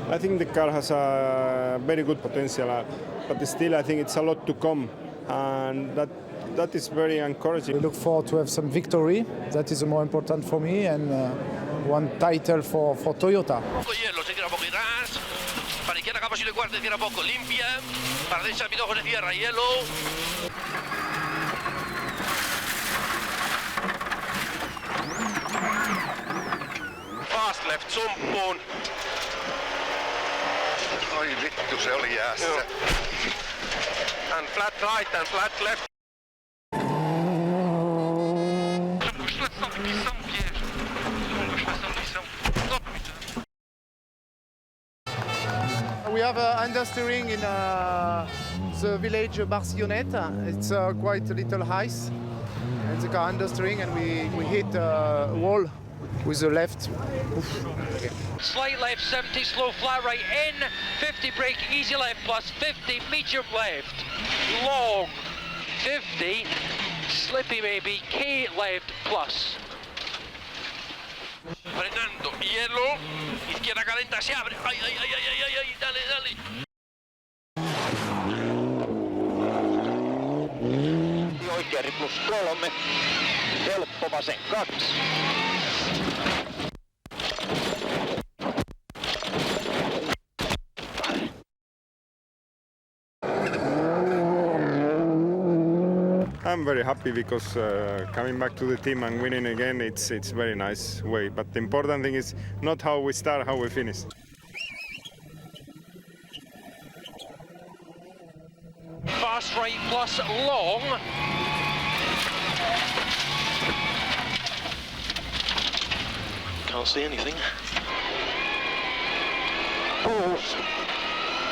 I think the car has a very good potential, but still I think it's a lot to come, and that is very encouraging. We look forward to have some victory. That is more important for me, and one title for Toyota. Hielo, se tira poco atrás. Para izquierda, capa le cuarto, tira poco, limpia. Para derecha, pitojo se cierra, hielo. Fast left sumppuun. Oi vittu, se oli jäässä. Joo. And flat right and flat left. We have understeering in the village Barcelonette. It's quite a little ice. And the car understeering, and we hit a wall with the left. Okay. Slight left, 70, slow flat right, in, 50 brake, easy left plus 50, medium left, long, 50, slippy maybe, K left plus. Frenando, hielo, izquierda calenta, se abre, ay, ay, ay, ay, ay, ay, dale, dale. Oikeari plus 3, helppo vasen 2. I'm very happy because coming back to the team and winning again, it's very nice way. But the important thing is not how we start, how we finish. Fast right plus long. Can't see anything.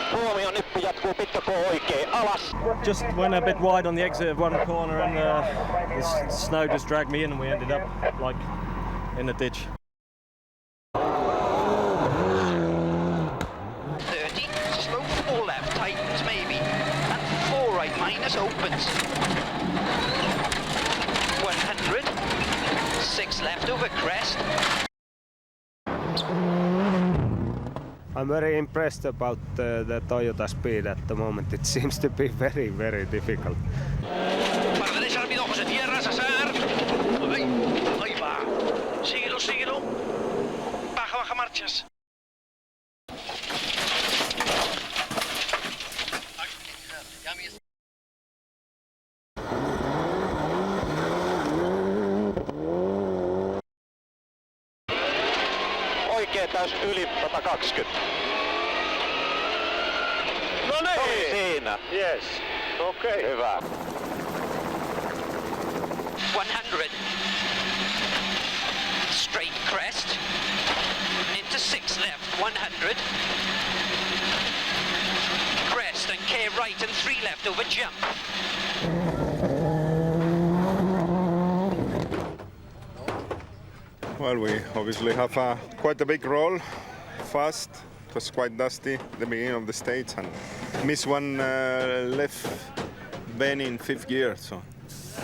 Huomio, nippu jatkuu, pitkako oikein, alas. Just went a bit wide on the exit of one corner, and the snow just dragged me in, and we ended up like in a ditch. 30, slow 4 left, tightens maybe, and 4 right, minus opens. 100, 6 left over crest. I'm very impressed about the Toyota speed at the moment. It seems to be very, very difficult. Para derecha el pitojo se cierra, Sasar. Ahí va. Síguelo, síguelo. Baja, baja marchas. Oikea täys yli 120. No niin! Oli siinä. Yes. Okei. Okay. Hyvä. 100, straight crest, into 6 left, 100, crest and K right and 3 left over jump. Well, we obviously have quite a big roll, fast. It was quite dusty at the beginning of the stage, and missed one left bend in 5th gear. So.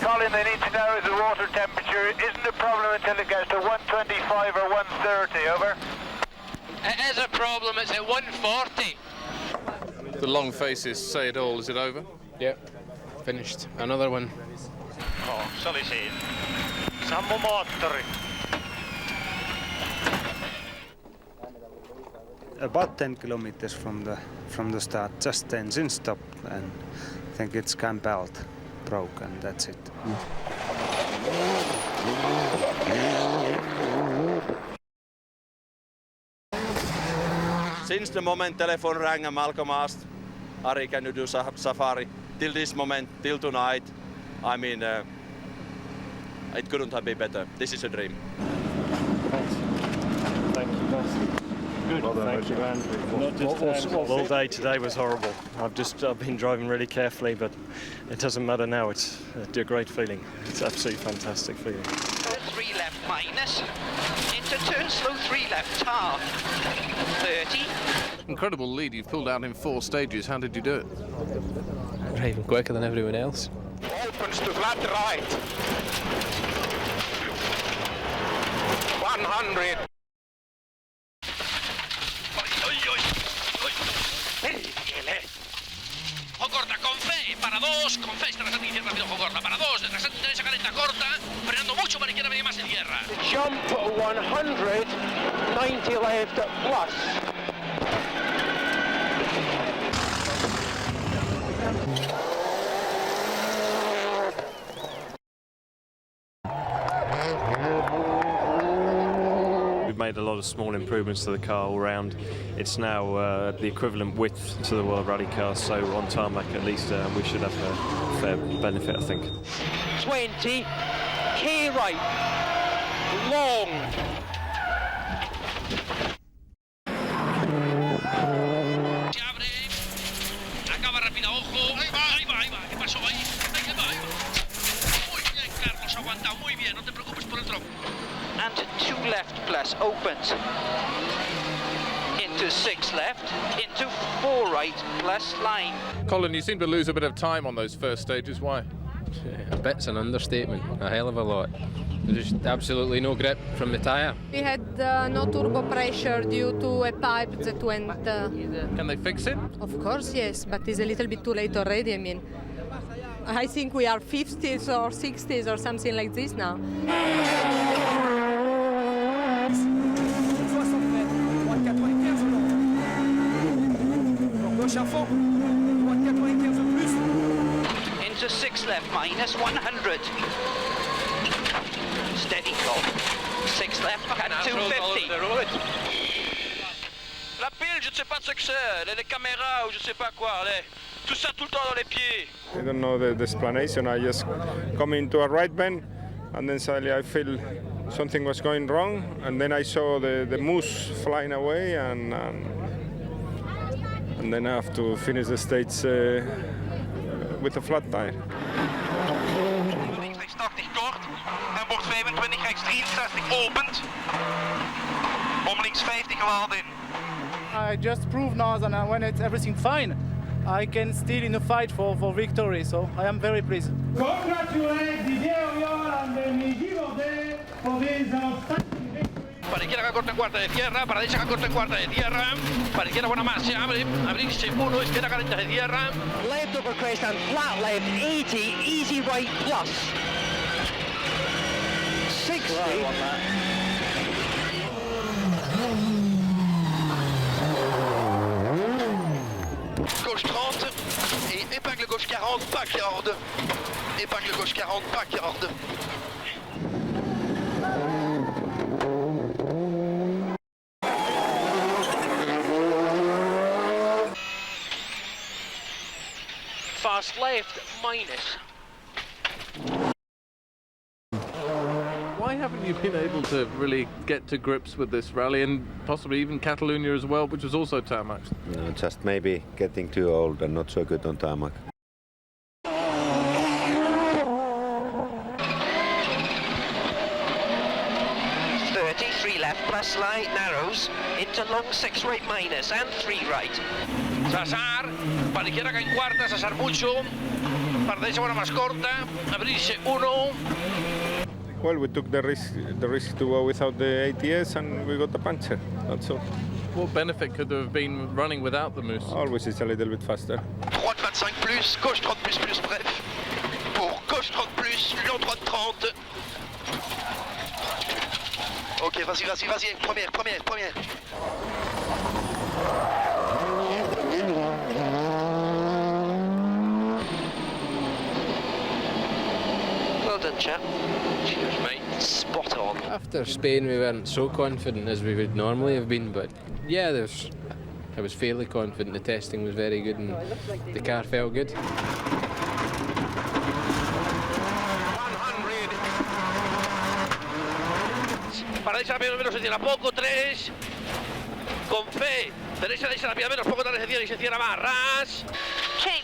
Colin, they need to know the water temperature isn't a problem until it gets to 125 or 130, over. It is a problem, it's at 140. The long faces say it all. Is it over? Yep, finished. Another one. Oh, se oli siinä. Sammu moottori. About 10 kilometers from the start, just engine stopped, and I think its cam belt broke, and that's it. Since the moment telephone rang and Malcolm asked, Ari, can you do safari? Till this moment, till tonight, I mean, it couldn't have been better. This is a dream. Thank you, guys. Good. Well done, Thank you, man. All day today was horrible. I've been driving really carefully, but it doesn't matter now. It's a great feeling. It's absolutely fantastic feeling. 3 left minus, into turn slow 3 left tar, 30. Incredible lead you've pulled out in 4 stages. How did you do it? Even quicker than everyone else. Opens to flat right. 100. 2, con Face, rasante izquierda, rápido, ojo corta, para 2, rasante derecha, calenta corta, frenando mucho para izquierda, venía más en tierra. Jump 100, 90 left plus. We've made a lot of small improvements to the car all round. It's now the equivalent width to the World Rally car, so on tarmac at least we should have a fair benefit, I think. 20, K right, long. Se abre, acaba rápida, ojo, ahí va, ¿qué pasó ahí? Ahí va. Muy bien, Carlos, aguanta muy bien, no te preocupes por el tronco. And 2 left plus opens. Into 6 left, into 4 right plus line. Colin, you seem to lose a bit of time on those first stages. Why? A bit's an understatement, a hell of a lot. There's absolutely no grip from the tyre. We had no turbo pressure due to a pipe that went... Can they fix it? Of course, yes, but it's a little bit too late already. I mean, I think we are 50s or 60s or something like this now. Into 6 left, minus 100. Steady call. 6 left and 250. La pile, je ne sais pas ce que c'est, les caméras ou je sais pas quoi, tout ça tout le temps dans les pieds. I don't know the explanation. I just come into a right bend, and then suddenly I feel something was going wrong, and then I saw the moose flying away, and then I have to finish the stage with a flat tire. Links rechts 80 kort en bocht 25 rechts 63 opent. Om links 50 gehaald in. I just proved now that when it's everything fine, I can still in a fight for victory, so I am very pleased. Congratulate Didier Oriol and Miguel Ode for this outstanding victory. Para izquierda corta en cuarta de tierra, para derecha corta en cuarta de tierra, para izquierda buena más, se abre, abrirse 1, izquierda calenta de tierra. Left upper crest and flat left 80, easy right plus. 60. Gauche 30 et épingle gauche 40, backyard. Épingle gauche 40, backyard. Fast left, minus. Why haven't you been able to really get to grips with this rally and possibly even Catalonia as well, which was also tarmac? No, just maybe getting too old and not so good on tarmac. 3 left plus light narrows into long 6 right minus and 3 right. Sasar, para izquierda en cuarta, Sasar mucho, para derecha buena más corta, abrirse 1. Well, we took the risk to go without the ATS, and we got a puncture. That's all. What benefit could there have been running without the Moose? Always it's a little bit faster. Droite 25 plus, gauche 30 plus plus, bref. Pour gauche 30 plus, Lyon droite 30. Ok, vas-y, première. Well done, chap. Cheers, mate. Spot on. After Spain, we weren't so confident as we would normally have been, but yeah, I was fairly confident. The testing was very good and the car felt good. Para derecha menos se cierra poco, 3. Con fe. Derecha rápida menos poco, tarde se cierra y se cierra más. Ras. 100.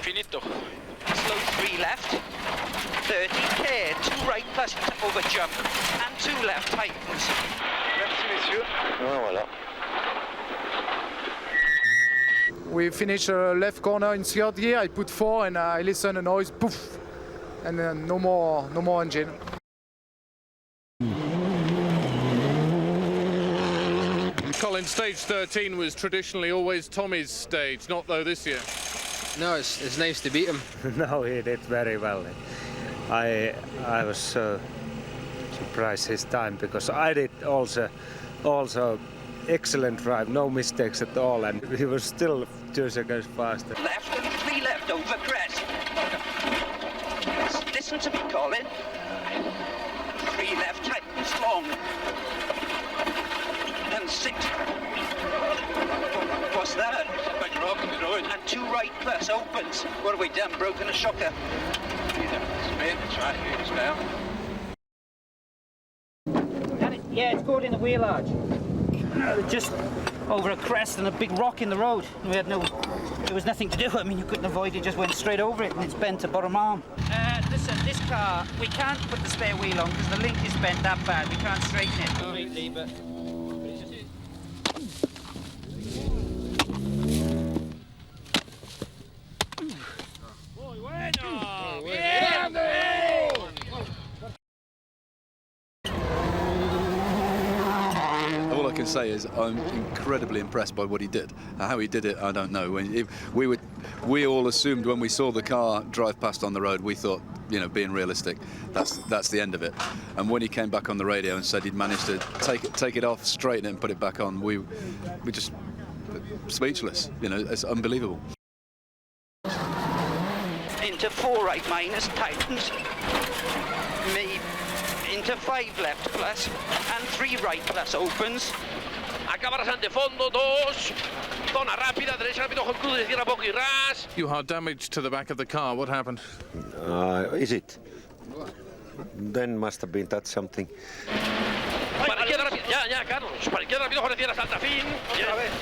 Finito. Slow 3 left. 30k, 2 right plus over jump and 2 left tightens. Merci messieurs. Voilà. We finished left corner in third gear, I put 4 and I listen a noise, poof. and no more engine. Colin, stage 13 was traditionally always Tommy's stage, not though this year. No, it's nice to beat him. No, he did very well. I was so surprised his time because I did also excellent drive, no mistakes at all, and he was still 2 seconds faster. Left and 3 left over crest. Listen to me, Colin. 3 left tightens long. And 6. What's that? Big rock in the road. And 2 right plus opens. What have we done? Broken a shocker. It's right here, it's down. Yeah, it's caught in the wheel arch. Just over a crest and a big rock in the road. There was nothing to do. I mean, you couldn't avoid it, just went straight over it and it's bent to bottom arm. Listen, this car, we can't put the spare wheel on because the link is bent that bad. We can't straighten it completely, but... All I can say is I'm incredibly impressed by what he did. How he did it, I don't know. We all assumed when we saw the car drive past on the road, we thought, you know, being realistic, that's the end of it. And when he came back on the radio and said he'd managed to take it off, straighten it, and put it back on, we just speechless. You know, it's unbelievable. Into 4 right minus tightens. Maybe into 5 left plus and 3 right plus opens. Acaba rasante fondo, 2. Zona rápida, derecha rápido, con cruz, izquierda poco y ras. You had damage to the back of the car. What happened? Is it? Then must have been that something. Para izquierda rápida, ya, Carlos. Para izquierda rápido, con izquierda salta fin.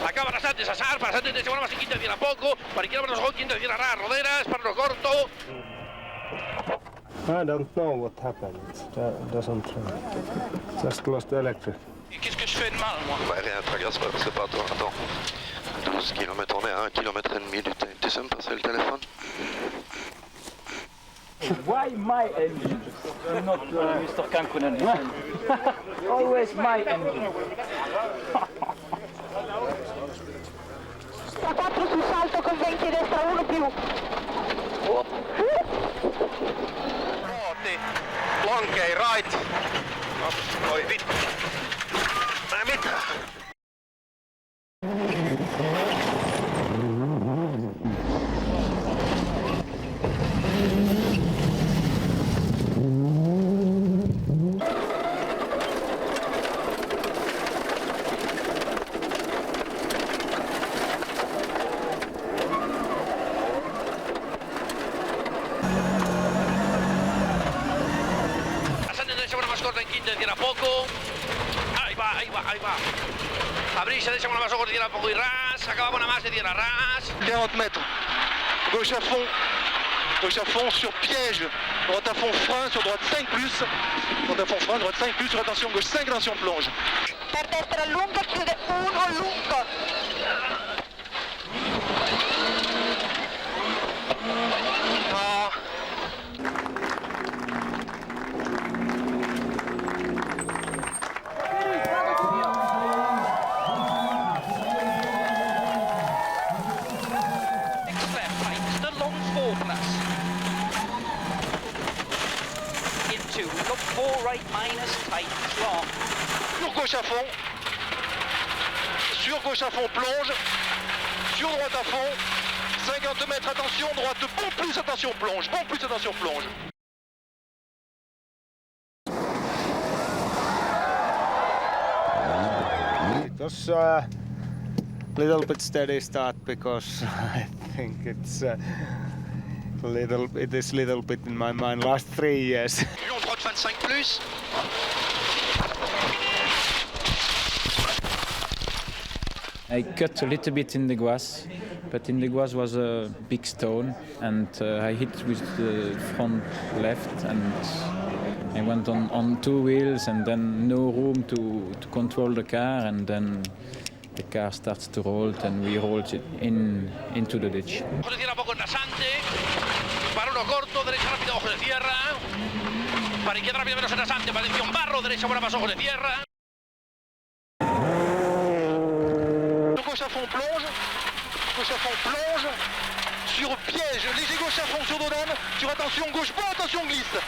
Acaba rasante, sasar, para rasante, derecha, más y quinta, izquierda poco. Para izquierda, más quinta, izquierda ras, roderas, para lo corto. I don't know what happened. It doesn't. Just lost the electric. Qu'est-ce que je fais de mal, moi? Bah rien, traverse pas, c'est pas toi. Attends. 12 km, on est à 1,5 km. Tu sais me passer le téléphone? Why my engine? Not Mr. Kankunen. Always my engine. Sta 4 sul salto con 20 destra 1 più. Lankei right. Oi vittu. Mitä? Abrirse, derecha con la más ojos, tierra poco y ras. Acaba con la más de tierra ras. 40 mètres. Gauche à fond. Gauche à fond sur piège. Droite à fond, frein sur droite 5 plus. Droite à fond, frein, droite 5 plus. Sur attention gauche 5, attention plonge. Per destra lungo, chiude 1 lungo. Ah. Sur gauche à fond. Sur gauche à fond, plonge. Sur droite à fond. 50 mètres, attention, droite, bon plus, attention, plonge. Bon plus, attention, plonge. It was a little bit steady start because I think it is little bit in my mind last 3 years. On droite 25 plus. I cut a little bit in the grass, but in the grass was a big stone, and I hit with the front left, and I went on 2 wheels, and then no room to control the car, and then the car starts to roll, and we rolled it into the ditch. Para uno corto, derecha rápida, ojo de tierra. Para izquierda rápida, menos rasante. Para dirección barro, derecha buena paso, ojo de tierra. Gauche à fond, plonge. Gauche à fond, plonge. Sur piège, léger gauche à fond sur dos d'âne. Sur attention gauche, bon attention glisse.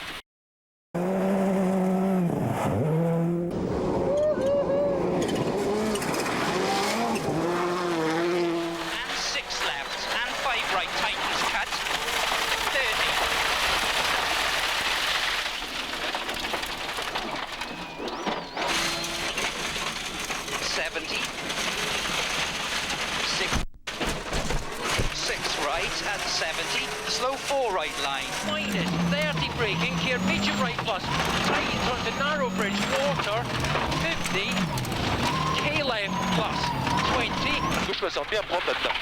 Slow 4 right line. Minus 30 braking, here medium right plus. Tight in front of narrow bridge, water. 50. K left plus. 20. Gauche 60, bien propre là-dedans.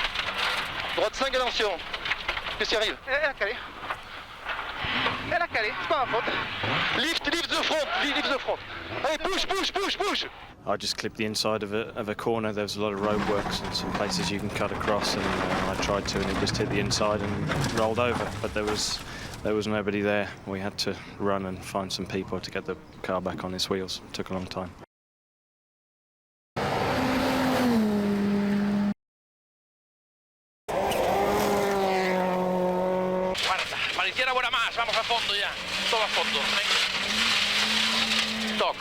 Droite 5, attention. Qu'est-ce qui arrive? Elle a calé. Elle a calé, c'est pas ma faute. Lift the front, lift the front. Allez, push. I just clipped the inside of a corner. There was a lot of roadworks and some places you can cut across, and I tried to, and it just hit the inside and rolled over. But there was nobody there. We had to run and find some people to get the car back on its wheels. It took a long time. Guarda, para izquierda buena más, vamos a fondo ya. Todo a fondo. Stock.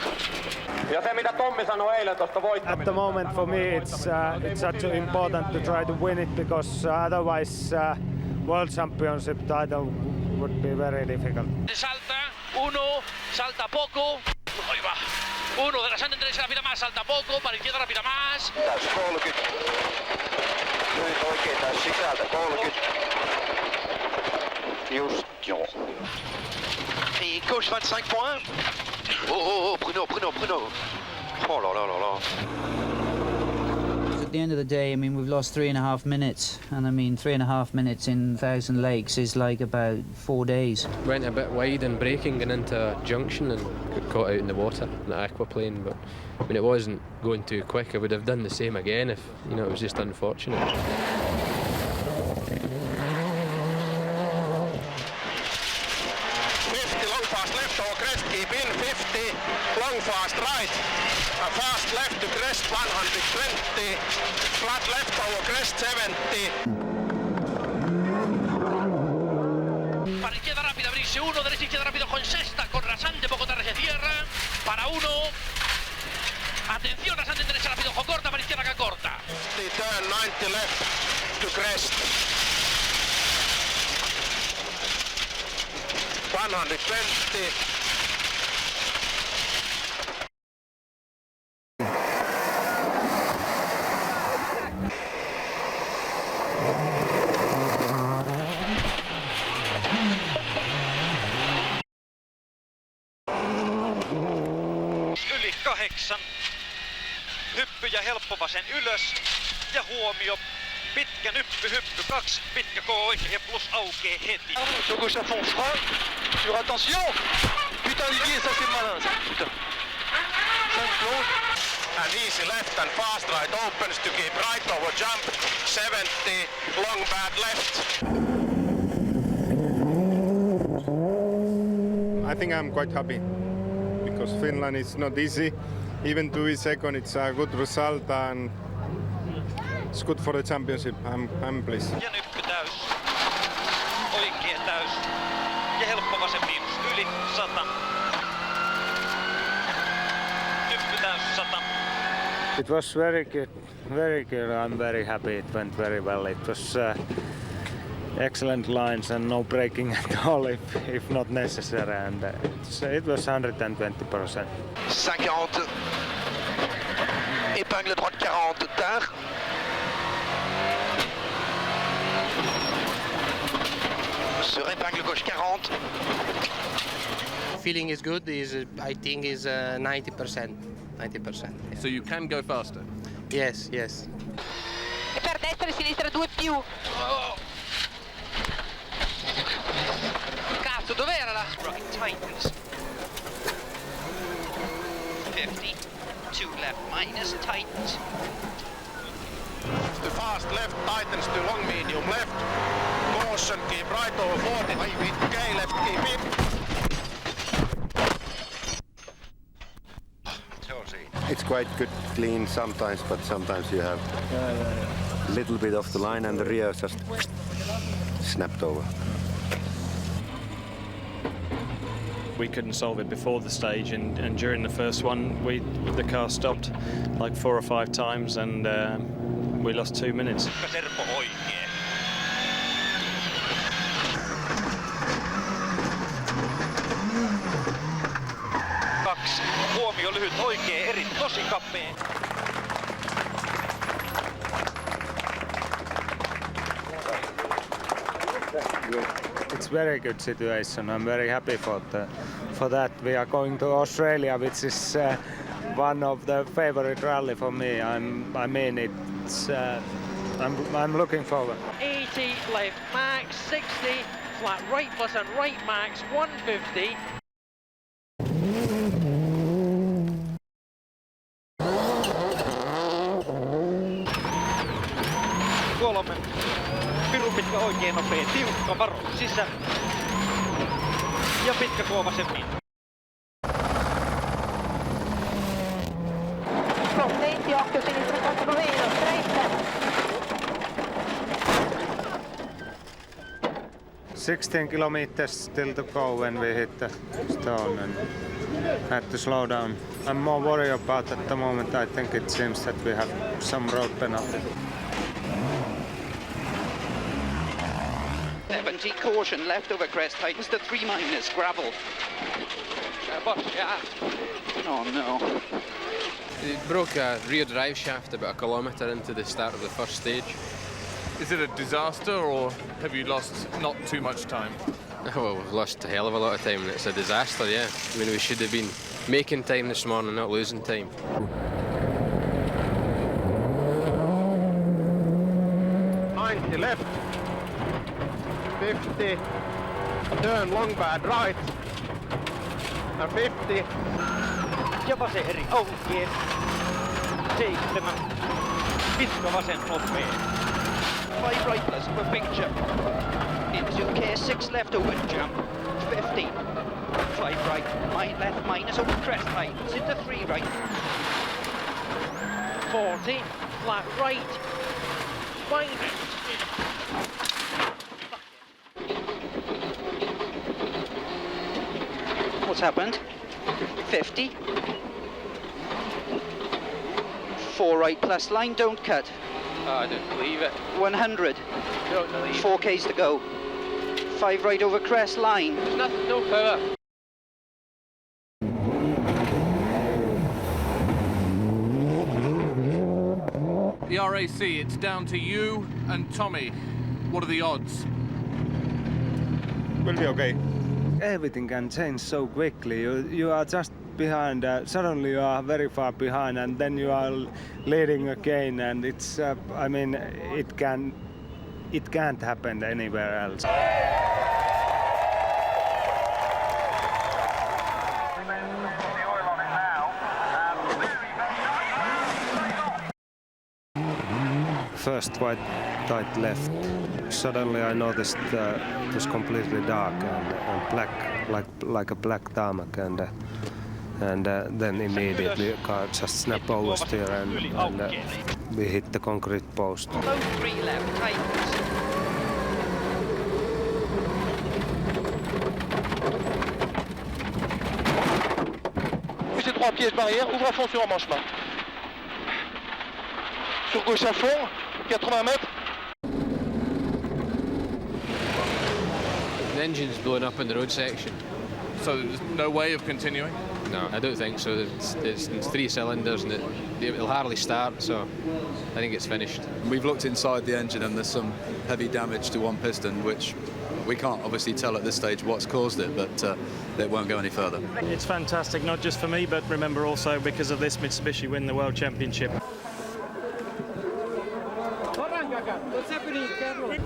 Ja se mitä Tommi sanoi eilen tuosta voittamista. At the moment for me it's such important to try to win it because otherwise World Championship title would be very difficult. Salta, uno, salta poco. Ahí va. Uno de la santa derecha rápida más, salta poco, para izquierda rápida más. Täys 30. Nyt oikein täys sisältä 30. Just joo. Et gauche 25 points. Oh, Bruno. Oh là. At the end of the day, I mean, we've lost 3.5 minutes, and I mean, 3.5 minutes in 1,000 lakes is like about 4 days. Went a bit wide and braking and into a junction and got caught out in the water in the aquaplane, but I mean, it wasn't going too quick. I would have done the same again if, you know, it was just unfortunate. Long fast right, fast left to crest 120, flat left over crest 70. Para izquierda rápida, abrirse uno, derecha izquierda rápido con sexta, con rasante, poco tarde de tierra, para uno. Atención, rasante derecha rápido, ojo corta, para izquierda que corta. The turn 90 left to crest. 120. Yli 8. Hyppy ja helppo vasen ylös. Ja huomio. Pitkä nyppy, hyppy 2. Pitkä K oikein ja plus aukee heti. Sur gauche à fond, frein. Sur attention. Putain Didier, ça c'est malin ça. Putain. 5 close. And easy left and fast right opens to keep right over jump. 70. Long bad left. I think I'm quite happy because Finland is not easy. Even to be second, it's a good result and it's good for the championship. I'm pleased. Ja nyppy täys. Oikein täys. Ja helppo vasen miinus. Yli 100. Nyppy täys 100. It was very good. I'm very happy. It went very well. It was excellent lines and no braking at all if not necessary, and it was 120%. 140. Épingle droite 40 tard. Sur épingle gauche 40. Feeling is good. I think is 90%. 90%. Yeah. So you can go faster? Yes. E per destra e sinistra 2 più. Cazzo, dov'era la? Right, tightens. 50. 2 left minus, tightens. To fast left tightens to long medium left. More caution, keep right over 40. Okay, left, keep in. It's quite good clean sometimes, but sometimes you have a little bit off the line and the rear just snapped over. We couldn't solve it before the stage, and during the first one, the car stopped like 4 or 5 times, and we lost 2 minutes. Huomio lyhyt oikee, eri tosi kapea. It's very good situation. I'm very happy for that. We are going to Australia, which is one of the favorite rally for me. I'm looking forward. 80 left max, 60 flat right plus and right max, 150. Pirun pitkä oikein nopea, tiukka varo sisään. Ja pitkä tuo vasemmin. Pronti, occhio sinistra 4 straight. 16 kilometers still to go when we hit the stone and had to slow down. I'm more worried about at the moment. I think it seems that we have some road penalty. 70 caution, left over crest, tightens to 3 minus, gravel. Oh no. It broke a rear drive shaft about a kilometre into the start of the first stage. Is it a disaster, or have you lost not too much time? Well, we've lost a hell of a lot of time, and it's a disaster, yeah. I mean, we should have been making time this morning, not losing time. Left, 50, turn long bad right, and 50. Ja vasen eri oikein. 7. Pitkä vasen nopea. 5 right plus for big jump. Into K, 6 left over jump, 50. 5 right, left minus over crest tightens into 3 right. 40, flat right, minus. What's happened? 50. 4 right plus line, don't cut. Oh, I don't believe it. 100. Don't believe 4 Ks to go. 5 right over crest line. There's nothing, no power. The RAC, it's down to you and Tommy. What are the odds? We'll be okay. Everything can change so quickly. You are just behind, suddenly you are very far behind, and then you are leading again, and it's, I mean, it can't happen anywhere else. First quite tight left. Suddenly I noticed it was completely dark and black, like a black tarmac, and then immediately the car just snapped over steer and we hit the concrete post. 3 left, tightens. Poussez 3 pièges barrière, ouvre à fond sur emmanchement. Sur gauche à fond, 80 mètres. The engine's blown up in the road section. So there's no way of continuing? No, I don't think so. It's 3 cylinders and it'll hardly start, so I think it's finished. We've looked inside the engine and there's some heavy damage to one piston, which we can't obviously tell at this stage what's caused it, but it won't go any further. It's fantastic, not just for me, but remember also because of this Mitsubishi win the World Championship. What's happening, Carlos?